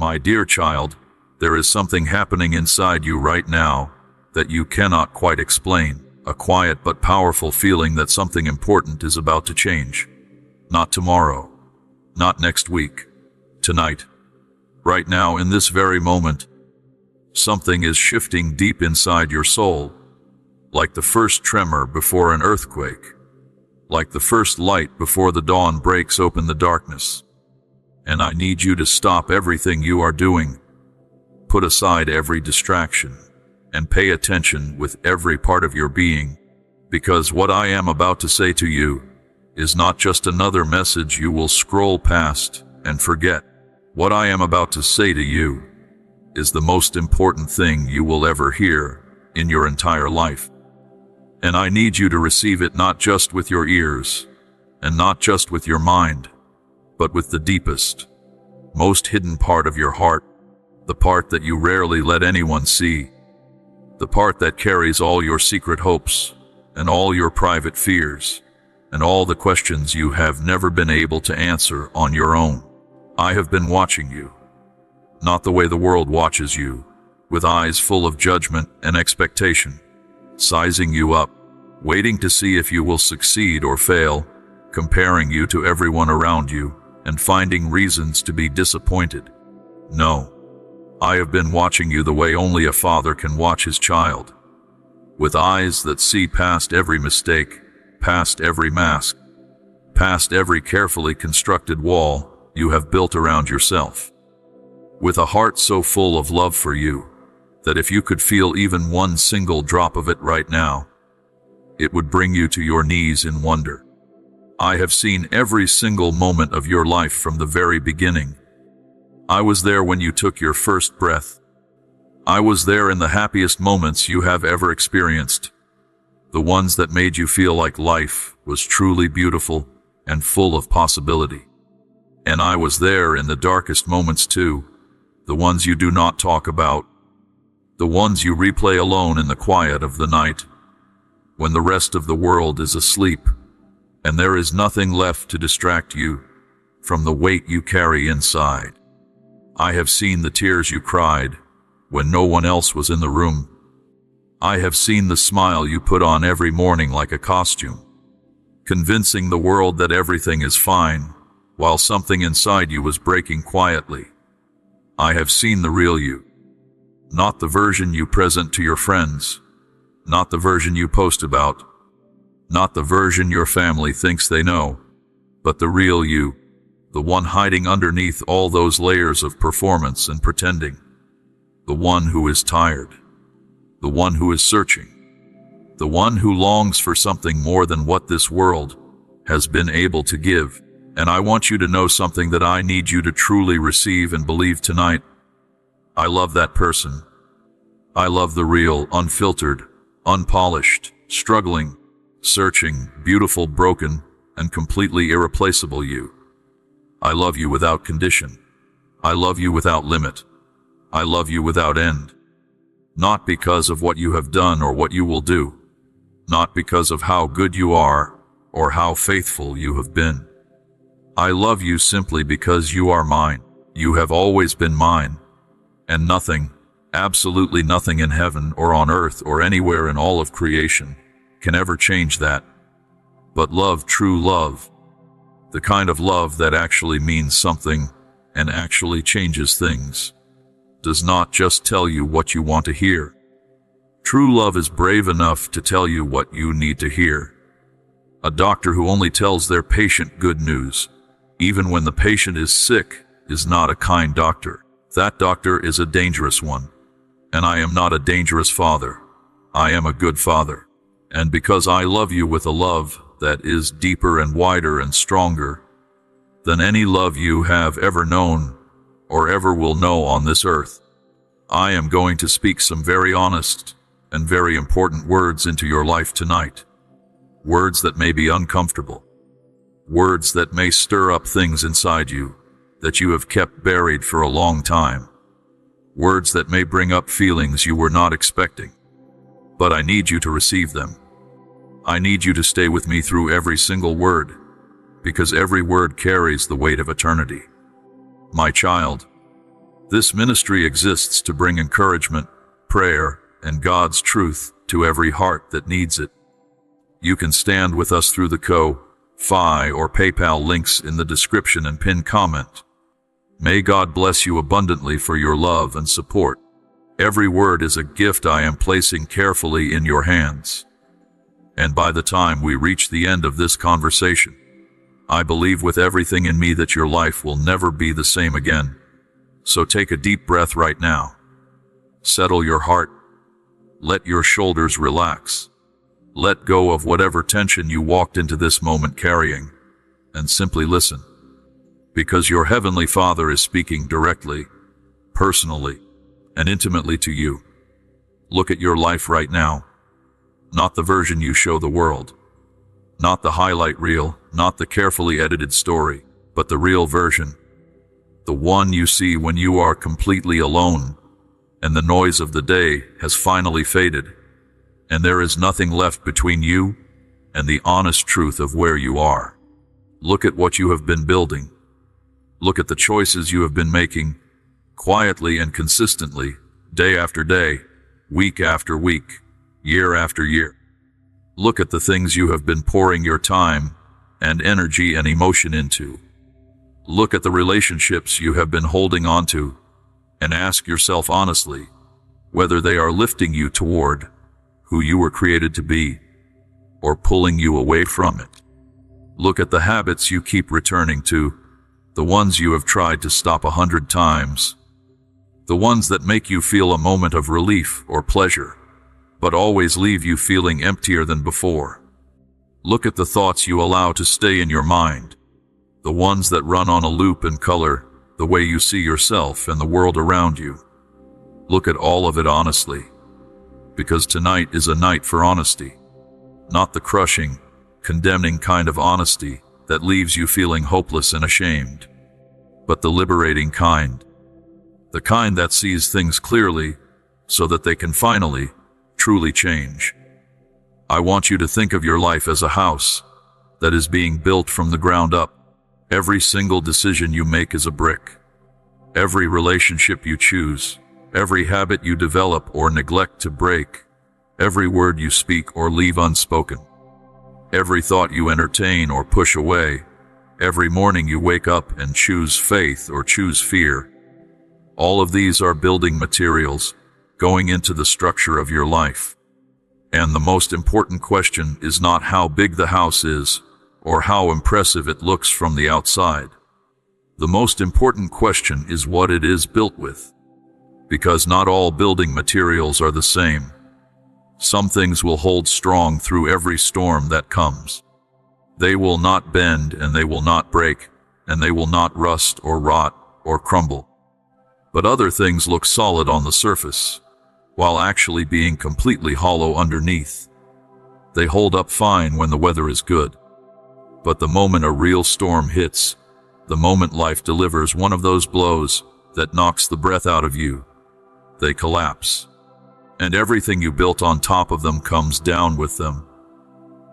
My dear child, there is something happening inside you right now that you cannot quite explain. A quiet but powerful feeling that something important is about to change. Not tomorrow, not next week, tonight, right now in this very moment. Something is shifting deep inside your soul, like the first tremor before an earthquake, like the first light before the dawn breaks open the darkness. And I need you to stop everything you are doing, put aside every distraction, and pay attention with every part of your being, because what I am about to say to you is not just another message you will scroll past and forget. What I am about to say to you is the most important thing you will ever hear in your entire life. And I need you to receive it not just with your ears, and not just with your mind, but with the deepest, most hidden part of your heart, the part that you rarely let anyone see, the part that carries all your secret hopes and all your private fears and all the questions you have never been able to answer on your own. I have been watching you, not the way the world watches you, with eyes full of judgment and expectation, sizing you up, waiting to see if you will succeed or fail, comparing you to everyone around you, and finding reasons to be disappointed. No. I have been watching you the way only a father can watch his child, with eyes that see past every mistake, past every mask, past every carefully constructed wall you have built around yourself, with a heart so full of love for you that if you could feel even one single drop of it right now, it would bring you to your knees in wonder. I have seen every single moment of your life from the very beginning. I was there when you took your first breath. I was there in the happiest moments you have ever experienced, the ones that made you feel like life was truly beautiful and full of possibility. And I was there in the darkest moments too, the ones you do not talk about, the ones you replay alone in the quiet of the night, when the rest of the world is asleep, and there is nothing left to distract you from the weight you carry inside. I have seen the tears you cried when no one else was in the room. I have seen the smile you put on every morning like a costume, convincing the world that everything is fine, while something inside you was breaking quietly. I have seen the real you, not the version you present to your friends, not the version you post about, not the version your family thinks they know, but the real you, the one hiding underneath all those layers of performance and pretending, the one who is tired, the one who is searching, the one who longs for something more than what this world has been able to give. And I want you to know something that I need you to truly receive and believe tonight. I love that person. I love the real, unfiltered, unpolished, struggling, searching, beautiful, broken, and completely irreplaceable you. I love you without condition. I love you without limit. I love you without end. Not because of what you have done or what you will do. Not because of how good you are or how faithful you have been. I love you simply because you are mine. You have always been mine. And nothing, absolutely nothing in heaven or on earth or anywhere in all of creation can ever change that. But love, true love, the kind of love that actually means something and actually changes things, does not just tell you what you want to hear. True love is brave enough to tell you what you need to hear. A doctor who only tells their patient good news, even when the patient is sick, is not a kind doctor. That doctor is a dangerous one. And I am not a dangerous father. I am a good father. And because I love you with a love that is deeper and wider and stronger than any love you have ever known or ever will know on this earth, I am going to speak some very honest and very important words into your life tonight. Words that may be uncomfortable. Words that may stir up things inside you that you have kept buried for a long time. Words that may bring up feelings you were not expecting. But I need you to receive them. I need you to stay with me through every single word, because every word carries the weight of eternity. My child, This ministry exists to bring encouragement, prayer, and God's truth to every heart that needs it. You can stand with us through the Ko-Fi or PayPal links in the description and pinned comment. May God bless you abundantly for your love and support. Every word is a gift I am placing carefully in your hands. And by the time we reach the end of this conversation, I believe with everything in me that your life will never be the same again. So take a deep breath right now. Settle your heart. Let your shoulders relax. Let go of whatever tension you walked into this moment carrying, and simply listen. Because your Heavenly Father is speaking directly, personally, and intimately to you. Look at your life right now. Not the version you show the world. Not the highlight reel, not the carefully edited story, but the real version. The one you see when you are completely alone, and the noise of the day has finally faded, and there is nothing left between you and the honest truth of where you are. Look at what you have been building. Look at the choices you have been making, quietly and consistently, day after day, week after week, year after year. Look at the things you have been pouring your time and energy and emotion into. Look at the relationships you have been holding on to, and ask yourself honestly whether they are lifting you toward who you were created to be, or pulling you away from it. Look at the habits you keep returning to, the ones you have tried to stop 100 times, the ones that make you feel a moment of relief or pleasure, but always leave you feeling emptier than before. Look at the thoughts you allow to stay in your mind, the ones that run on a loop and color the way you see yourself and the world around you. Look at all of it honestly, because tonight is a night for honesty. Not the crushing, condemning kind of honesty that leaves you feeling hopeless and ashamed, but the liberating kind. The kind that sees things clearly so that they can finally, truly change. I want you to think of your life as a house that is being built from the ground up. Every single decision you make is a brick. Every relationship you choose, every habit you develop or neglect to break, every word you speak or leave unspoken, every thought you entertain or push away, every morning you wake up and choose faith or choose fear. All of these are building materials going into the structure of your life. And the most important question is not how big the house is, or how impressive it looks from the outside. The most important question is what it is built with. Because not all building materials are the same. Some things will hold strong through every storm that comes. They will not bend, and they will not break, and they will not rust or rot or crumble. But other things look solid on the surface, while actually being completely hollow underneath. They hold up fine when the weather is good. But the moment a real storm hits, the moment life delivers one of those blows that knocks the breath out of you, they collapse. And everything you built on top of them comes down with them.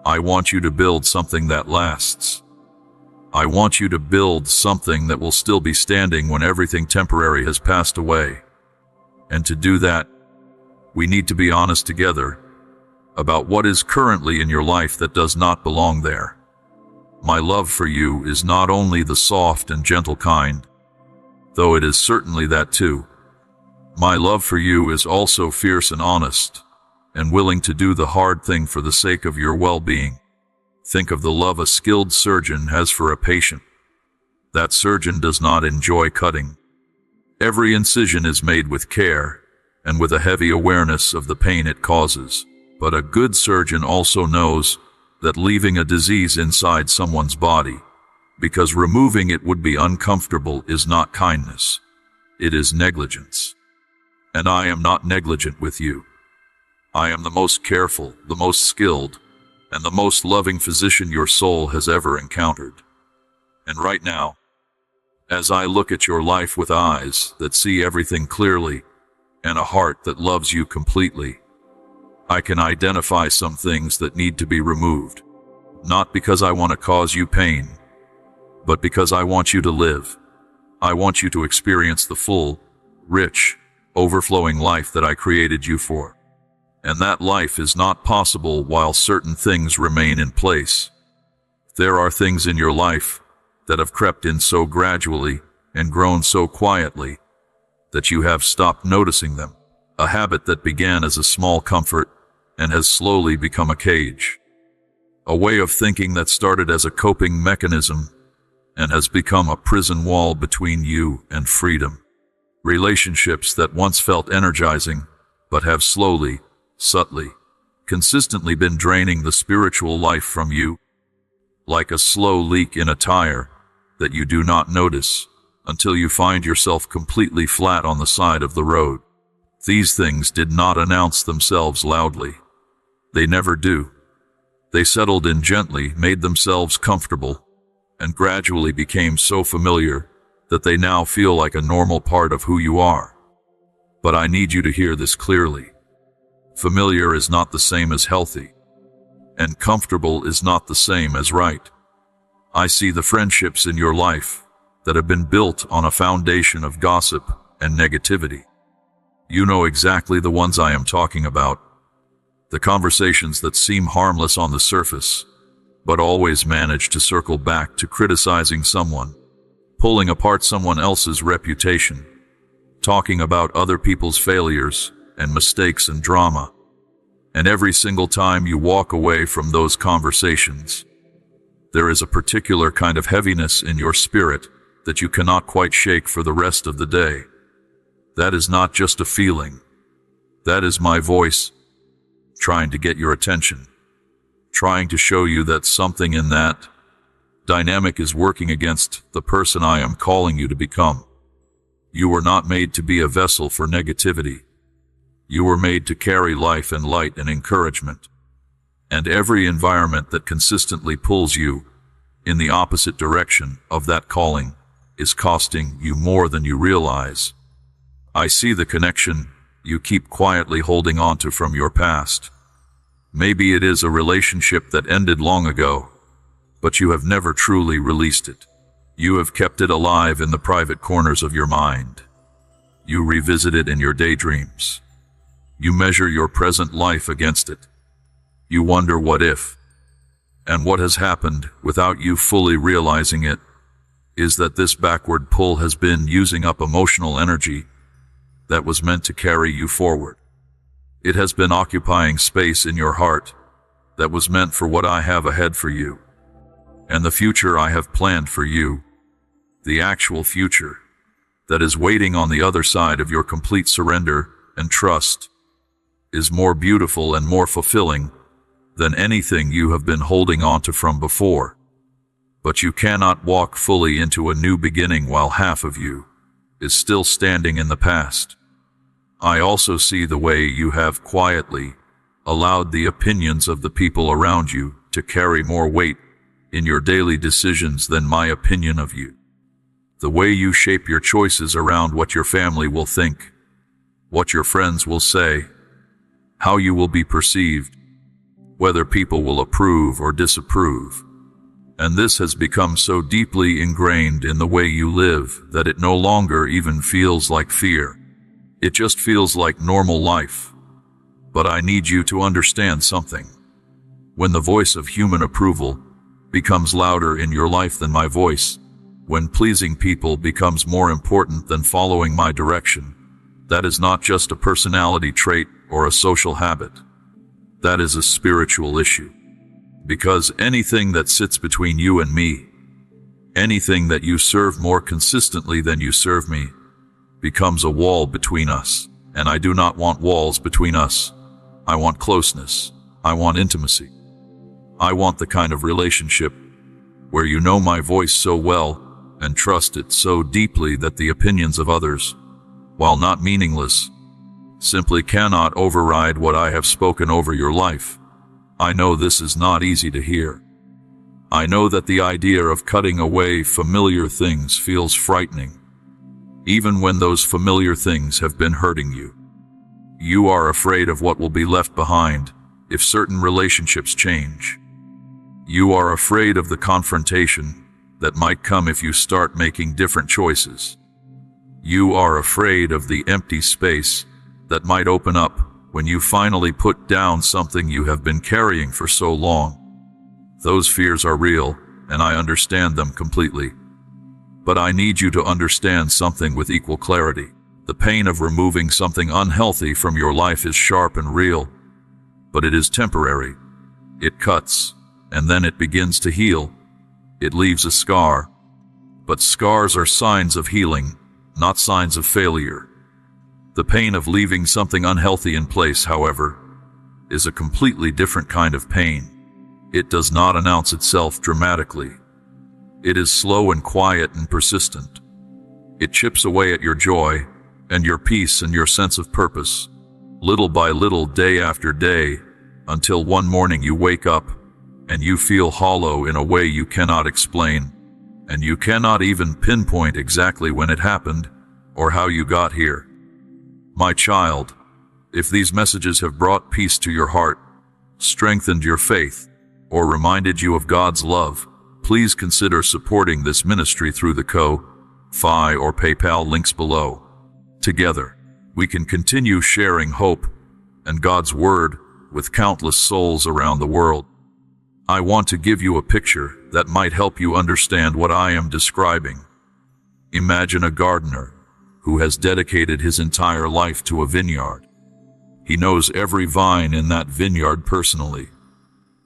I want you to build something that lasts. I want you to build something that will still be standing when everything temporary has passed away. And to do that, we need to be honest together about what is currently in your life that does not belong there. My love for you is not only the soft and gentle kind, though it is certainly that too. My love for you is also fierce and honest, and willing to do the hard thing for the sake of your well-being. Think of the love a skilled surgeon has for a patient. That surgeon does not enjoy cutting. Every incision is made with care, and with a heavy awareness of the pain it causes. But a good surgeon also knows that leaving a disease inside someone's body, because removing it would be uncomfortable, is not kindness. It is negligence. And I am not negligent with you. I am the most careful, the most skilled, and the most loving physician your soul has ever encountered. And right now, as I look at your life with eyes that see everything clearly, and a heart that loves you completely, I can identify some things that need to be removed. Not because I want to cause you pain, but because I want you to live. I want you to experience the full, rich, overflowing life that I created you for. And that life is not possible while certain things remain in place. There are things in your life that have crept in so gradually and grown so quietly that you have stopped noticing them. A habit that began as a small comfort and has slowly become a cage. A way of thinking that started as a coping mechanism and has become a prison wall between you and freedom. Relationships that once felt energizing but have slowly, subtly, consistently been draining the spiritual life from you, like a slow leak in a tire that you do not notice until you find yourself completely flat on the side of the road. These things did not announce themselves loudly. They never do. They settled in gently, made themselves comfortable, and gradually became so familiar that they now feel like a normal part of who you are. But I need you to hear this clearly. Familiar is not the same as healthy, and comfortable is not the same as right. I see the friendships in your life that have been built on a foundation of gossip and negativity. You know exactly the ones I am talking about. The conversations that seem harmless on the surface, but always manage to circle back to criticizing someone, pulling apart someone else's reputation, talking about other people's failures and mistakes and drama. And every single time you walk away from those conversations, there is a particular kind of heaviness in your spirit that you cannot quite shake for the rest of the day. That is not just a feeling. That is my voice trying to get your attention, trying to show you that something in that dynamic is working against the person I am calling you to become. You were not made to be a vessel for negativity. You were made to carry life and light and encouragement. And every environment that consistently pulls you in the opposite direction of that calling is costing you more than you realize. I see the connection you keep quietly holding on to from your past. Maybe it is a relationship that ended long ago, but you have never truly released it. You have kept it alive in the private corners of your mind. You revisit it in your daydreams. You measure your present life against it. You wonder what if. And what has happened without you fully realizing it is that this backward pull has been using up emotional energy that was meant to carry you forward. It has been occupying space in your heart that was meant for what I have ahead for you, and the future I have planned for you, the actual future that is waiting on the other side of your complete surrender and trust, is more beautiful and more fulfilling than anything you have been holding on to from before. But you cannot walk fully into a new beginning while half of you is still standing in the past. I also see the way you have quietly allowed the opinions of the people around you to carry more weight in your daily decisions than my opinion of you. The way you shape your choices around what your family will think, what your friends will say, how you will be perceived, whether people will approve or disapprove. And this has become so deeply ingrained in the way you live that it no longer even feels like fear. It just feels like normal life. But I need you to understand something. When the voice of human approval becomes louder in your life than my voice, when pleasing people becomes more important than following my direction, that is not just a personality trait or a social habit. That is a spiritual issue. Because anything that sits between you and me, anything that you serve more consistently than you serve me, becomes a wall between us. And I do not want walls between us. I want closeness. I want intimacy. I want the kind of relationship where you know my voice so well and trust it so deeply that the opinions of others, while not meaningless, simply cannot override what I have spoken over your life. I know this is not easy to hear. I know that the idea of cutting away familiar things feels frightening, even when those familiar things have been hurting you. You are afraid of what will be left behind if certain relationships change. You are afraid of the confrontation that might come if you start making different choices. You are afraid of the empty space that might open up when you finally put down something you have been carrying for so long. Those fears are real, and I understand them completely. But I need you to understand something with equal clarity. The pain of removing something unhealthy from your life is sharp and real, but it is temporary. It cuts, and then it begins to heal. It leaves a scar. But scars are signs of healing, not signs of failure. The pain of leaving something unhealthy in place, however, is a completely different kind of pain. It does not announce itself dramatically. It is slow and quiet and persistent. It chips away at your joy and your peace and your sense of purpose, little by little, day after day, until one morning you wake up and you feel hollow in a way you cannot explain, and you cannot even pinpoint exactly when it happened or how you got here. My child, if these messages have brought peace to your heart, strengthened your faith, or reminded you of God's love, please consider supporting this ministry through the Ko-Fi or PayPal links below. Together, we can continue sharing hope and God's Word with countless souls around the world. I want to give you a picture that might help you understand what I am describing. Imagine a gardener who has dedicated his entire life to a vineyard. He knows every vine in that vineyard personally.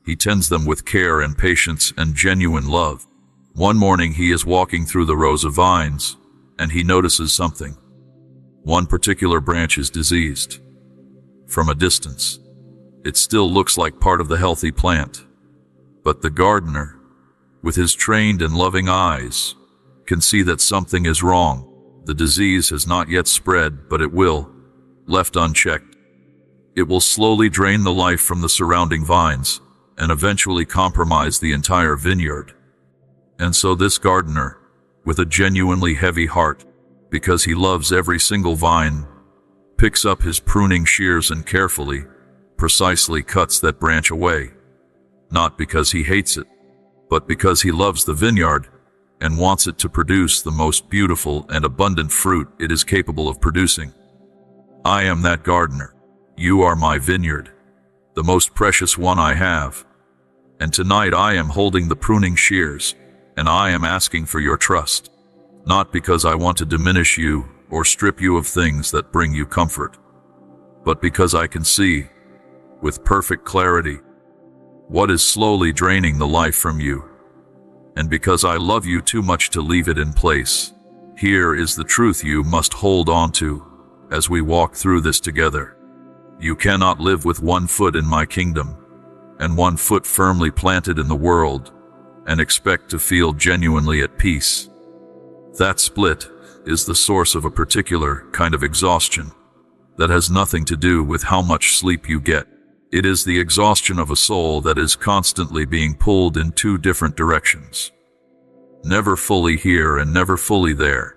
He tends them with care and patience and genuine love. One morning he is walking through the rows of vines, and he notices something. One particular branch is diseased. From a distance, it still looks like part of the healthy plant. But the gardener, with his trained and loving eyes, can see that something is wrong. The disease has not yet spread, but it will, left unchecked. It will slowly drain the life from the surrounding vines and eventually compromise the entire vineyard. And so this gardener, with a genuinely heavy heart, because he loves every single vine, picks up his pruning shears and carefully, precisely cuts that branch away. Not because he hates it, but because he loves the vineyard and wants it to produce the most beautiful and abundant fruit it is capable of producing. I am that gardener. You are my vineyard, the most precious one I have. And tonight I am holding the pruning shears, and I am asking for your trust. Not because I want to diminish you or strip you of things that bring you comfort, but because I can see, with perfect clarity, what is slowly draining the life from you. And because I love you too much to leave it in place, here is the truth you must hold on to as we walk through this together. You cannot live with one foot in my kingdom and one foot firmly planted in the world and expect to feel genuinely at peace. That split is the source of a particular kind of exhaustion that has nothing to do with how much sleep you get. It is the exhaustion of a soul that is constantly being pulled in two different directions. Never fully here and never fully there.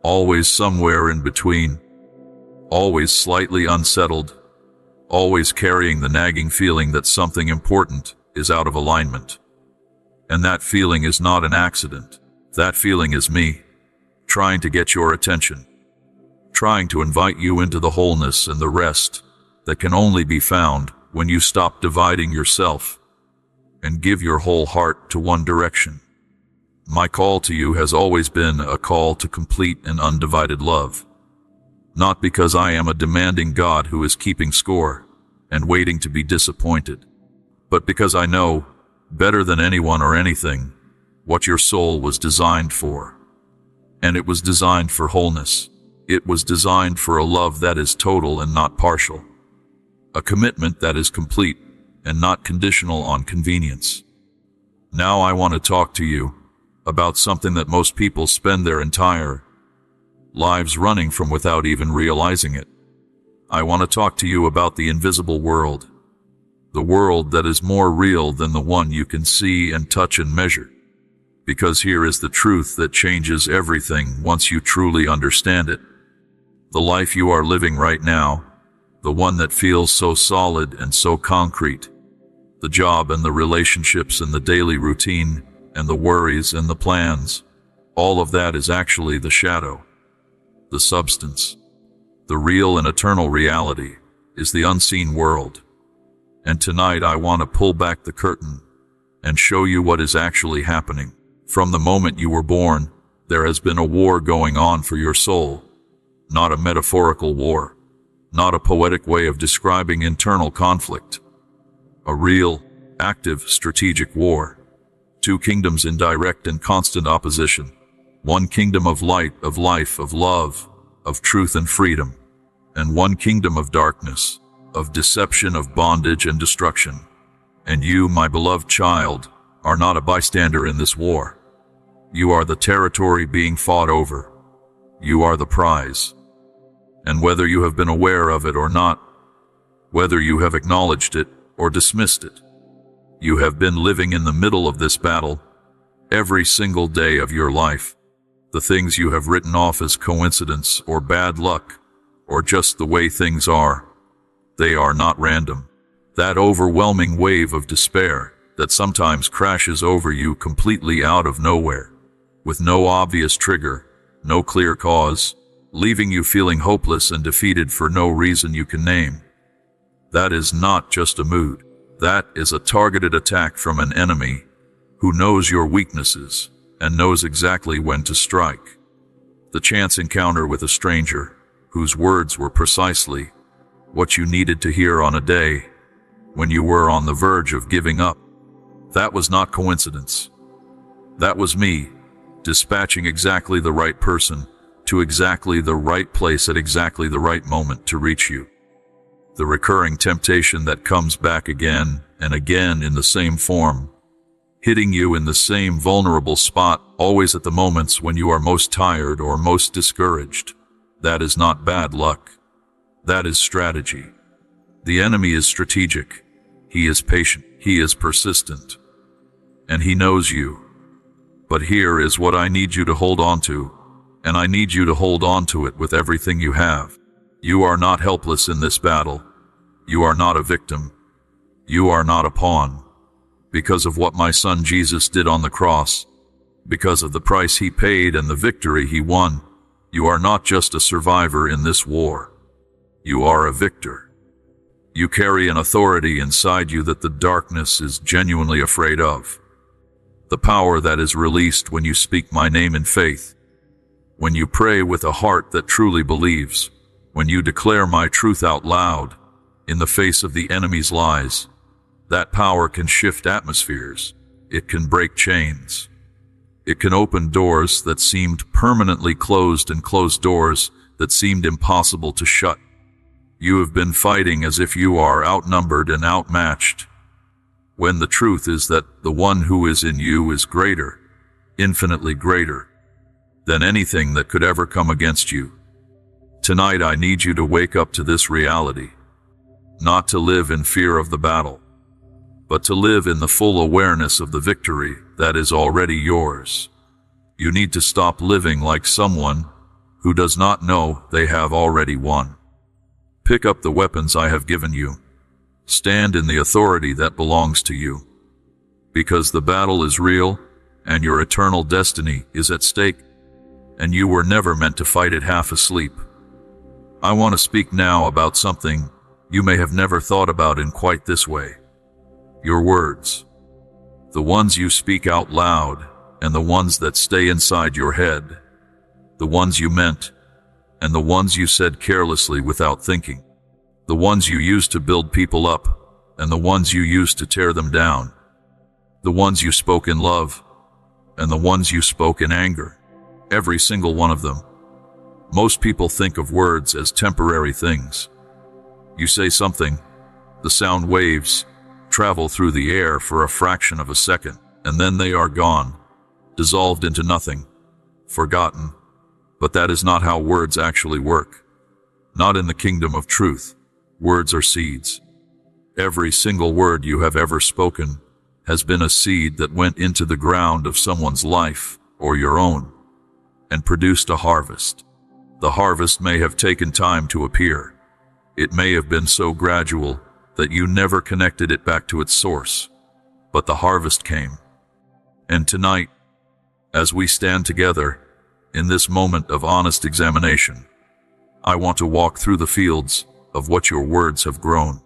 Always somewhere in between. Always slightly unsettled. Always carrying the nagging feeling that something important is out of alignment. And that feeling is not an accident. That feeling is me, trying to get your attention, trying to invite you into the wholeness and the rest that can only be found when you stop dividing yourself and give your whole heart to one direction. My call to you has always been a call to complete and undivided love. Not because I am a demanding God who is keeping score and waiting to be disappointed, but because I know, better than anyone or anything, what your soul was designed for. And it was designed for wholeness. It was designed for a love that is total and not partial. A commitment that is complete and not conditional on convenience. Now I want to talk to you about something that most people spend their entire lives running from without even realizing it. I want to talk to you about the invisible world. The world that is more real than the one you can see and touch and measure. Because here is the truth that changes everything once you truly understand it. The life you are living right now, the one that feels so solid and so concrete, the job and the relationships and the daily routine and the worries and the plans, all of that is actually the shadow. the substance. The real and eternal reality is the unseen world. And tonight I want to pull back the curtain and show you what is actually happening. From the moment you were born, there has been a war going on for your soul. Not a metaphorical war, not a poetic way of describing internal conflict. A real, active, strategic war. Two kingdoms in direct and constant opposition. One kingdom of light, of life, of love, of truth and freedom. And one kingdom of darkness, of deception, of bondage and destruction. And you, my beloved child, are not a bystander in this war. You are the territory being fought over. You are the prize. And whether you have been aware of it or not, whether you have acknowledged it or dismissed it, you have been living in the middle of this battle every single day of your life. The things you have written off as coincidence or bad luck or just the way things are, they are not random. That overwhelming wave of despair that sometimes crashes over you completely out of nowhere, with no obvious trigger, no clear cause, leaving you feeling hopeless and defeated for no reason you can name. That is not just a mood. That is a targeted attack from an enemy who knows your weaknesses and knows exactly when to strike. The chance encounter with a stranger whose words were precisely what you needed to hear on a day when you were on the verge of giving up. That was not coincidence. That was me, dispatching exactly the right person to exactly the right place at exactly the right moment to reach you. The recurring temptation that comes back again and again in the same form, hitting you in the same vulnerable spot, always at the moments when you are most tired or most discouraged. That is not bad luck. That is strategy. The enemy is strategic. He is patient. He is persistent. And he knows you. But here is what I need you to hold on to, and I need you to hold on to it with everything you have. You are not helpless in this battle. You are not a victim. You are not a pawn. Because of what my son Jesus did on the cross, because of the price he paid and the victory he won, you are not just a survivor in this war. You are a victor. You carry an authority inside you that the darkness is genuinely afraid of. The power that is released when you speak my name in faith, when you pray with a heart that truly believes, when you declare my truth out loud in the face of the enemy's lies. That power can shift atmospheres. It can break chains. It can open doors that seemed permanently closed and close doors that seemed impossible to shut. You have been fighting as if you are outnumbered and outmatched, when the truth is that the one who is in you is greater, infinitely greater, than anything that could ever come against you. Tonight I need you to wake up to this reality, not to live in fear of the battle, but to live in the full awareness of the victory that is already yours. You need to stop living like someone who does not know they have already won. Pick up the weapons I have given you. Stand in the authority that belongs to you. Because the battle is real, and your eternal destiny is at stake, and you were never meant to fight it half asleep. I want to speak now about something you may have never thought about in quite this way. Your words. The ones you speak out loud, and the ones that stay inside your head. The ones you meant, and the ones you said carelessly without thinking. The ones you used to build people up, and the ones you used to tear them down. The ones you spoke in love, and the ones you spoke in anger. Every single one of them. Most people think of words as temporary things. You say something, the sound waves travel through the air for a fraction of a second, and then they are gone, dissolved into nothing, forgotten. But that is not how words actually work. Not in the kingdom of truth. Words are seeds. Every single word you have ever spoken has been a seed that went into the ground of someone's life, or your own, and produced a harvest. The harvest may have taken time to appear. It may have been so gradual that you never connected it back to its source. But the harvest came. And tonight, as we stand together, In this moment of honest examination, I want to walk through the fields of what your words have grown.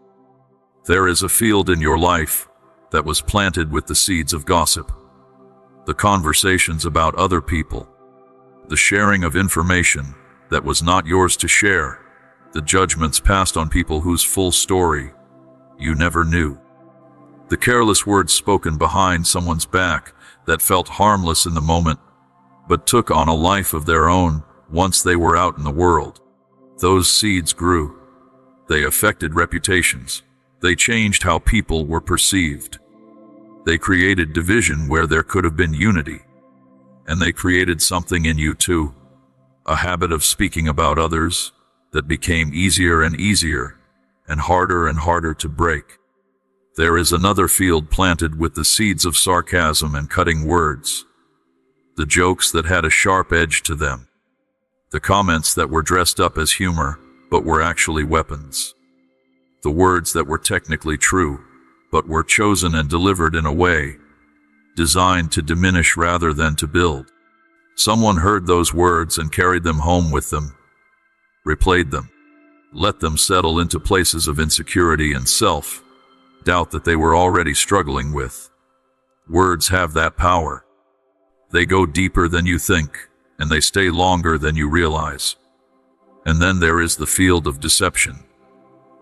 There is a field in your life that was planted with the seeds of gossip, the conversations about other people, the sharing of information that was not yours to share, the judgments passed on people whose full story you never knew, the careless words spoken behind someone's back that felt harmless in the moment, but took on a life of their own once they were out in the world. Those seeds grew. They affected reputations. They changed how people were perceived. They created division where there could have been unity. And they created something in you too, a habit of speaking about others that became easier and easier and harder to break. There is another field planted with the seeds of sarcasm and cutting words, the jokes that had a sharp edge to them, the comments that were dressed up as humor but were actually weapons, the words that were technically true but were chosen and delivered in a way designed to diminish rather than to build. Someone heard those words and carried them home with them, replayed them, let them settle into places of insecurity and self-doubt that they were already struggling with. Words have that power. They go deeper than you think, and they stay longer than you realize. And then there is the field of deception,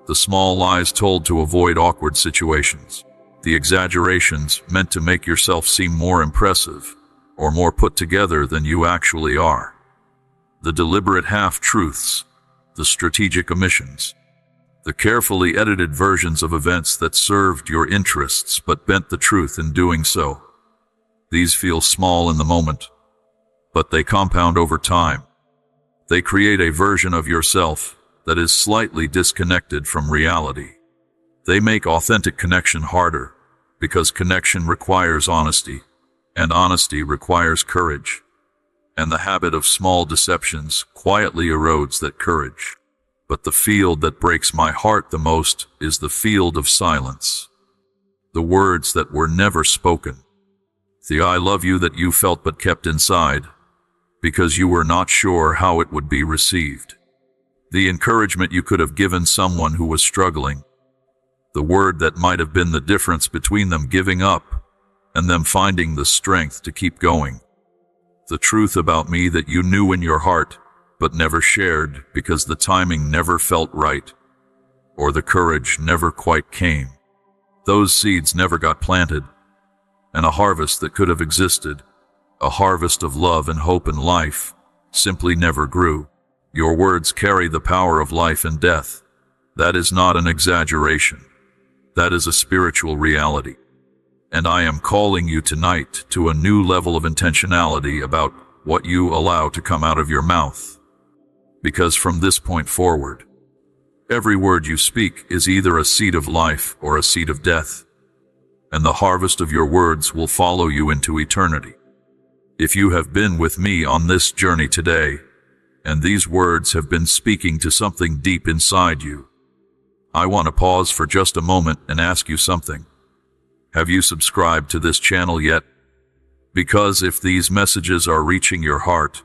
the small lies told to avoid awkward situations, the exaggerations meant to make yourself seem more impressive or more put together than you actually are, the deliberate half-truths, the strategic omissions, the carefully edited versions of events that served your interests but bent the truth in doing so. These feel small in the moment, but they compound over time. They create a version of yourself that is slightly disconnected from reality. They make authentic connection harder, because connection requires honesty, and honesty requires courage. And the habit of small deceptions quietly erodes that courage. But the field that breaks my heart the most is the field of silence. The words that were never spoken. The I love you that you felt but kept inside, because you were not sure how it would be received. The encouragement you could have given someone who was struggling. The word that might have been the difference between them giving up and them finding the strength to keep going. The truth about me that you knew in your heart but never shared because the timing never felt right, or the courage never quite came. Those seeds never got planted, and a harvest that could have existed, a harvest of love and hope and life, simply never grew. Your words carry the power of life and death. That is not an exaggeration. That is a spiritual reality. And I am calling you tonight to a new level of intentionality about what you allow to come out of your mouth. Because from this point forward, every word you speak is either a seed of life or a seed of death, and the harvest of your words will follow you into eternity. If you have been with me on this journey today, and these words have been speaking to something deep inside you, I want to pause for just a moment and ask you something. Have you subscribed to this channel yet? Because if these messages are reaching your heart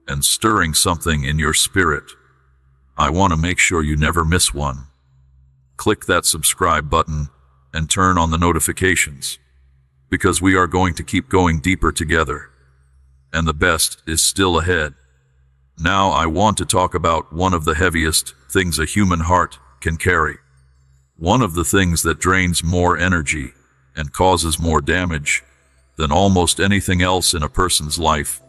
and stirring something in your spirit, I want to make sure you never miss one. Click that subscribe button and turn on the notifications, because we are going to keep going deeper together, and the best is still ahead. Now I want to talk about one of the heaviest things a human heart can carry. One of the things that drains more energy and causes more damage than almost anything else in a person's life,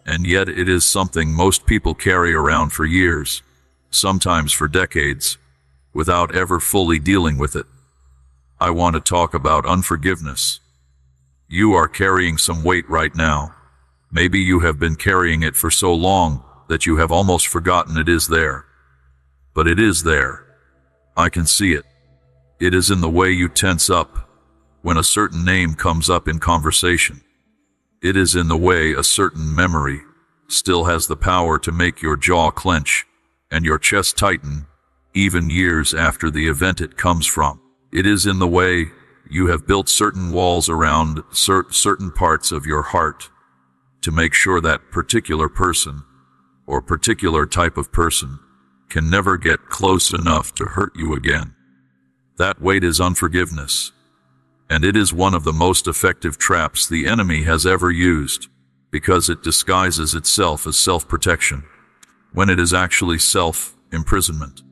and yet it is something most people carry around for years, sometimes for decades, without ever fully dealing with it. I want to talk about unforgiveness. You are carrying some weight right now. Maybe you have been carrying it for so long that you have almost forgotten it is there. But it is there. I can see it. It is in the way you tense up when a certain name comes up in conversation. It is in the way a certain memory still has the power to make your jaw clench and your chest tighten, even years after the event it comes from. It is in the way you have built certain walls around certain parts of your heart to make sure that particular person or particular type of person can never get close enough to hurt you again. That weight is unforgiveness, and it is one of the most effective traps the enemy has ever used, because it disguises itself as self-protection, when it is actually self-imprisonment.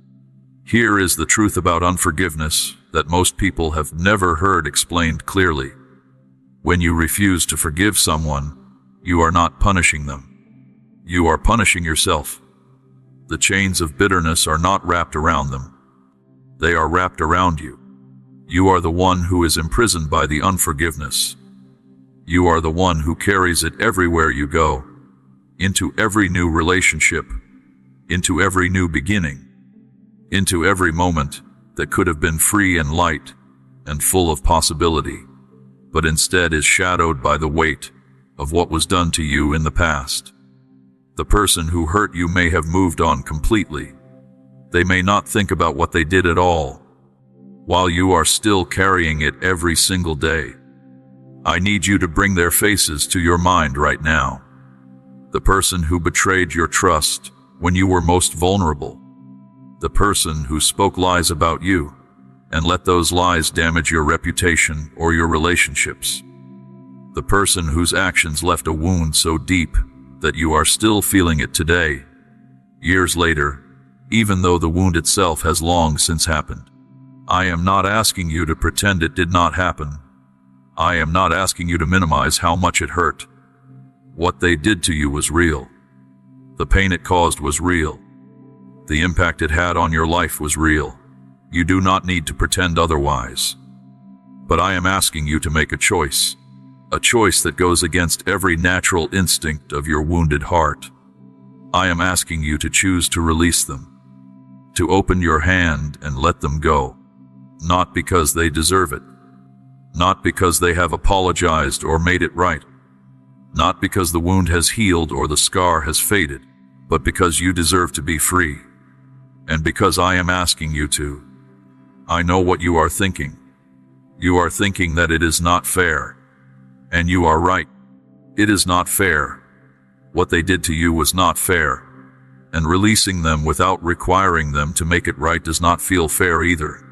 Here is the truth about unforgiveness that most people have never heard explained clearly. When you refuse to forgive someone, you are not punishing them. You are punishing yourself. The chains of bitterness are not wrapped around them. They are wrapped around you. You are the one who is imprisoned by the unforgiveness. You are the one who carries it everywhere you go, into every new relationship, into every new beginning, into every moment that could have been free and light and full of possibility, but instead is shadowed by the weight of what was done to you in the past. The person who hurt you may have moved on completely. They may not think about what they did at all, while you are still carrying it every single day. I need you to bring their faces to your mind right now. The person who betrayed your trust when you were most vulnerable. The person who spoke lies about you and let those lies damage your reputation or your relationships. The person whose actions left a wound so deep that you are still feeling it today, years later, even though the wound itself has long since happened. I am not asking you to pretend it did not happen. I am not asking you to minimize how much it hurt. What they did to you was real. The pain it caused was real. The impact it had on your life was real. You do not need to pretend otherwise. But I am asking you to make a choice that goes against every natural instinct of your wounded heart. I am asking you to choose to release them, to open your hand and let them go, not because they deserve it, not because they have apologized or made it right, not because the wound has healed or the scar has faded, but because you deserve to be free, and because I am asking you to. I know what you are thinking. You are thinking that it is not fair. And you are right. It is not fair. What they did to you was not fair. And releasing them without requiring them to make it right does not feel fair either.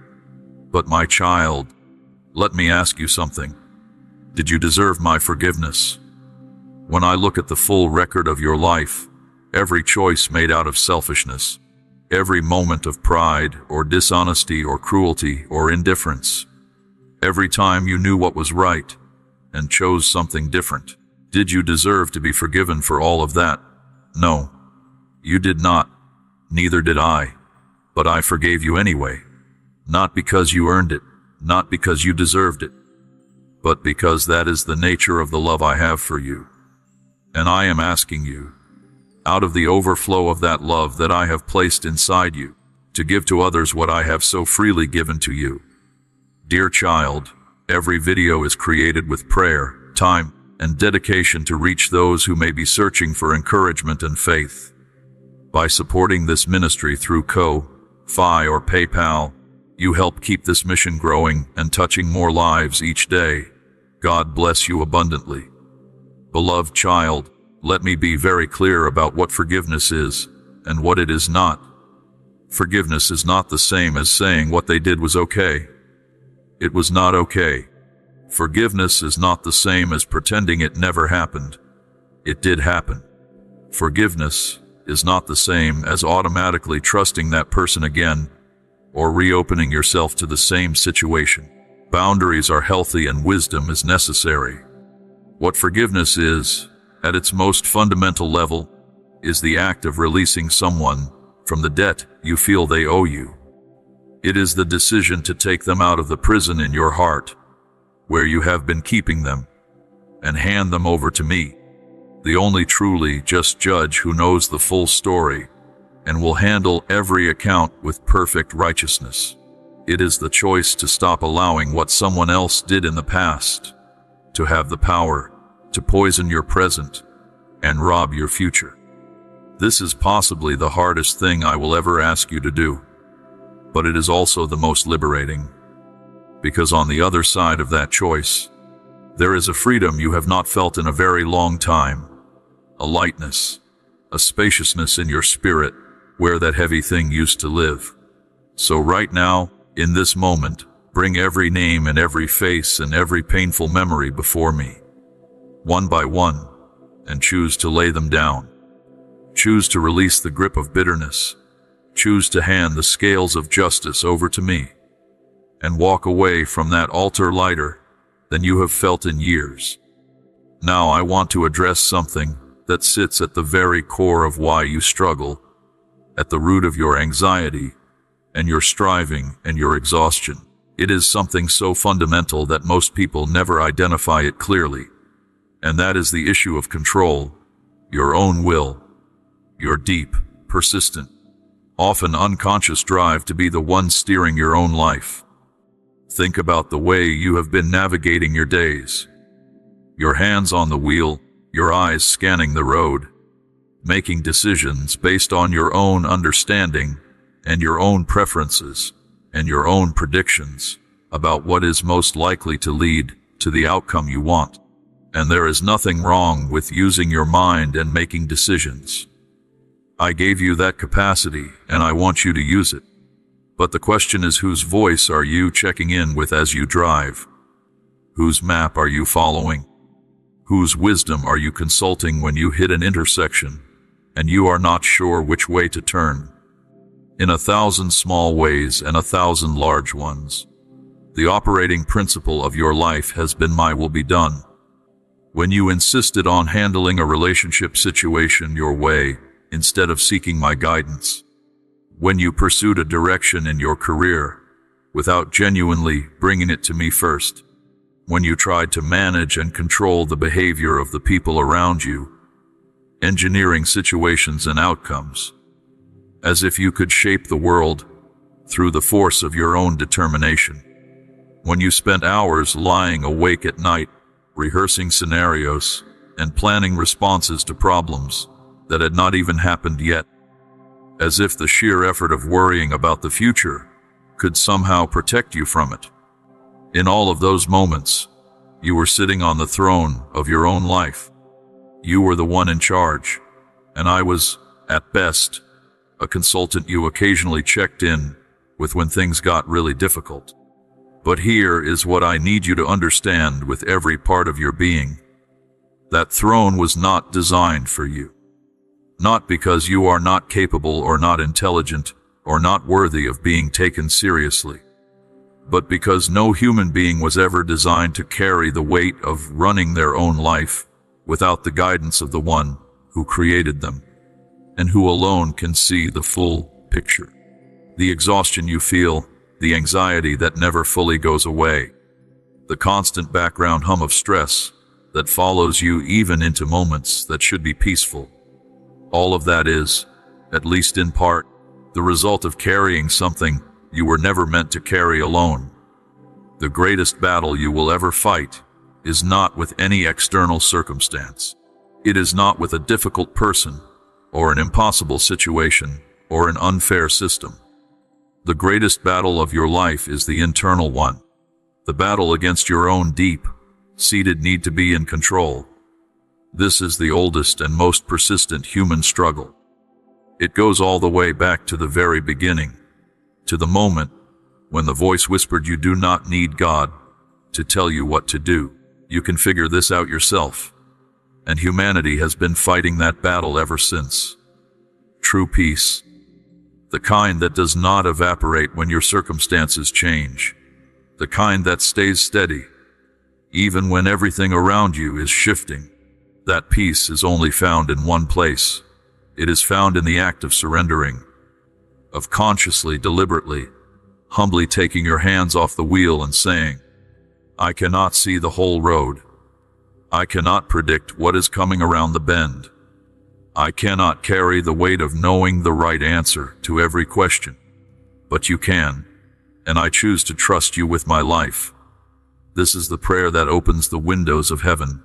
But my child, let me ask you something. Did you deserve my forgiveness? When I look at the full record of your life, every choice made out of selfishness, every moment of pride or dishonesty or cruelty or indifference, every time you knew what was right and chose something different, did you deserve to be forgiven for all of that? No, you did not. Neither did I. But I forgave you anyway. Not because you earned it, not because you deserved it, but because that is the nature of the love I have for you. And I am asking you, out of the overflow of that love that I have placed inside you, to give to others what I have so freely given to you. Dear child, every video is created with prayer, time, and dedication to reach those who may be searching for encouragement and faith. By supporting this ministry through Ko-Fi or PayPal, you help keep this mission growing and touching more lives each day. God bless you abundantly. Beloved child, let me be very clear about what forgiveness is and what it is not. Forgiveness is not the same as saying what they did was okay. It was not okay. Forgiveness is not the same as pretending it never happened. It did happen. Forgiveness is not the same as automatically trusting that person again or reopening yourself to the same situation. Boundaries are healthy and wisdom is necessary. What forgiveness is, at its most fundamental level, is the act of releasing someone from the debt you feel they owe you. It is the decision to take them out of the prison in your heart, where you have been keeping them, and hand them over to me, the only truly just judge who knows the full story and will handle every account with perfect righteousness. It is the choice to stop allowing what someone else did in the past to have the power to poison your present and rob your future. This is possibly the hardest thing I will ever ask you to do, but it is also the most liberating, because on the other side of that choice, there is a freedom you have not felt in a very long time, a lightness, a spaciousness in your spirit where that heavy thing used to live. So right now, in this moment, bring every name and every face and every painful memory before me, one by one, and choose to lay them down. Choose to release the grip of bitterness. Choose to hand the scales of justice over to me, and walk away from that altar lighter than you have felt in years. Now I want to address something that sits at the very core of why you struggle, at the root of your anxiety and your striving and your exhaustion. It is something so fundamental that most people never identify it clearly, and that is the issue of control, your own will, your deep, persistent, often unconscious drive to be the one steering your own life. Think about the way you have been navigating your days. Your hands on the wheel, your eyes scanning the road, making decisions based on your own understanding and your own preferences and your own predictions about what is most likely to lead to the outcome you want. And there is nothing wrong with using your mind and making decisions. I gave you that capacity, and I want you to use it. But the question is, whose voice are you checking in with as you drive? Whose map are you following? Whose wisdom are you consulting when you hit an intersection and you are not sure which way to turn? In 1,000 small ways and 1,000 large ones, the operating principle of your life has been my will be done. When you insisted on handling a relationship situation your way instead of seeking my guidance, when you pursued a direction in your career without genuinely bringing it to me first, when you tried to manage and control the behavior of the people around you, engineering situations and outcomes, as if you could shape the world through the force of your own determination. When you spent hours lying awake at night, rehearsing scenarios and planning responses to problems that had not even happened yet, as if the sheer effort of worrying about the future could somehow protect you from it. In all of those moments, you were sitting on the throne of your own life. You were the one in charge, and I was, at best, a consultant you occasionally checked in with when things got really difficult. But here is what I need you to understand with every part of your being. That throne was not designed for you. Not because you are not capable or not intelligent or not worthy of being taken seriously, but because no human being was ever designed to carry the weight of running their own life without the guidance of the one who created them, and who alone can see the full picture. The exhaustion you feel, the anxiety that never fully goes away, the constant background hum of stress that follows you even into moments that should be peaceful. All of that is, at least in part, the result of carrying something you were never meant to carry alone. The greatest battle you will ever fight is not with any external circumstance. It is not with a difficult person, or an impossible situation, or an unfair system. The greatest battle of your life is the internal one, the battle against your own deep-seated need to be in control. This is the oldest and most persistent human struggle. It goes all the way back to the very beginning, to the moment when the voice whispered you do not need God to tell you what to do. You can figure this out yourself. And humanity has been fighting that battle ever since. True peace, the kind that does not evaporate when your circumstances change, the kind that stays steady, even when everything around you is shifting. That peace is only found in one place. It is found in the act of surrendering, of consciously, deliberately, humbly taking your hands off the wheel and saying, I cannot see the whole road. I cannot predict what is coming around the bend. I cannot carry the weight of knowing the right answer to every question. But you can, and I choose to trust you with my life. This is the prayer that opens the windows of heaven.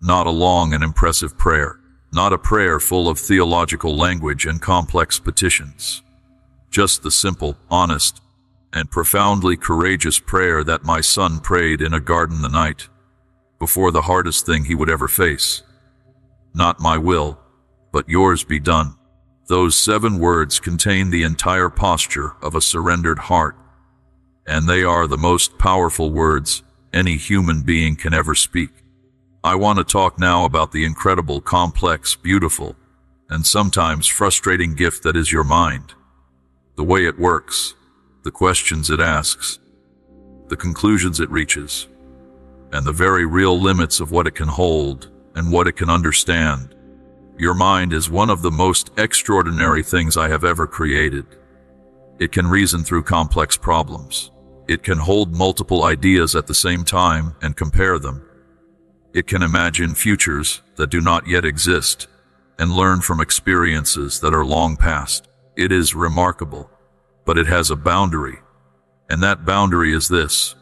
Not a long and impressive prayer. Not a prayer full of theological language and complex petitions. Just the simple, honest, and profoundly courageous prayer that my son prayed in a garden the night before the hardest thing he would ever face. Not my will, but yours be done. Those 7 words contain the entire posture of a surrendered heart, and they are the most powerful words any human being can ever speak. I want to talk now about the incredible, complex, beautiful, and sometimes frustrating gift that is your mind. The way it works, the questions it asks, the conclusions it reaches, and the very real limits of what it can hold and what it can understand. Your mind is one of the most extraordinary things I have ever created. It can reason through complex problems. It can hold multiple ideas at the same time and compare them. It can imagine futures that do not yet exist and learn from experiences that are long past. It is remarkable, but it has a boundary, and that boundary is this: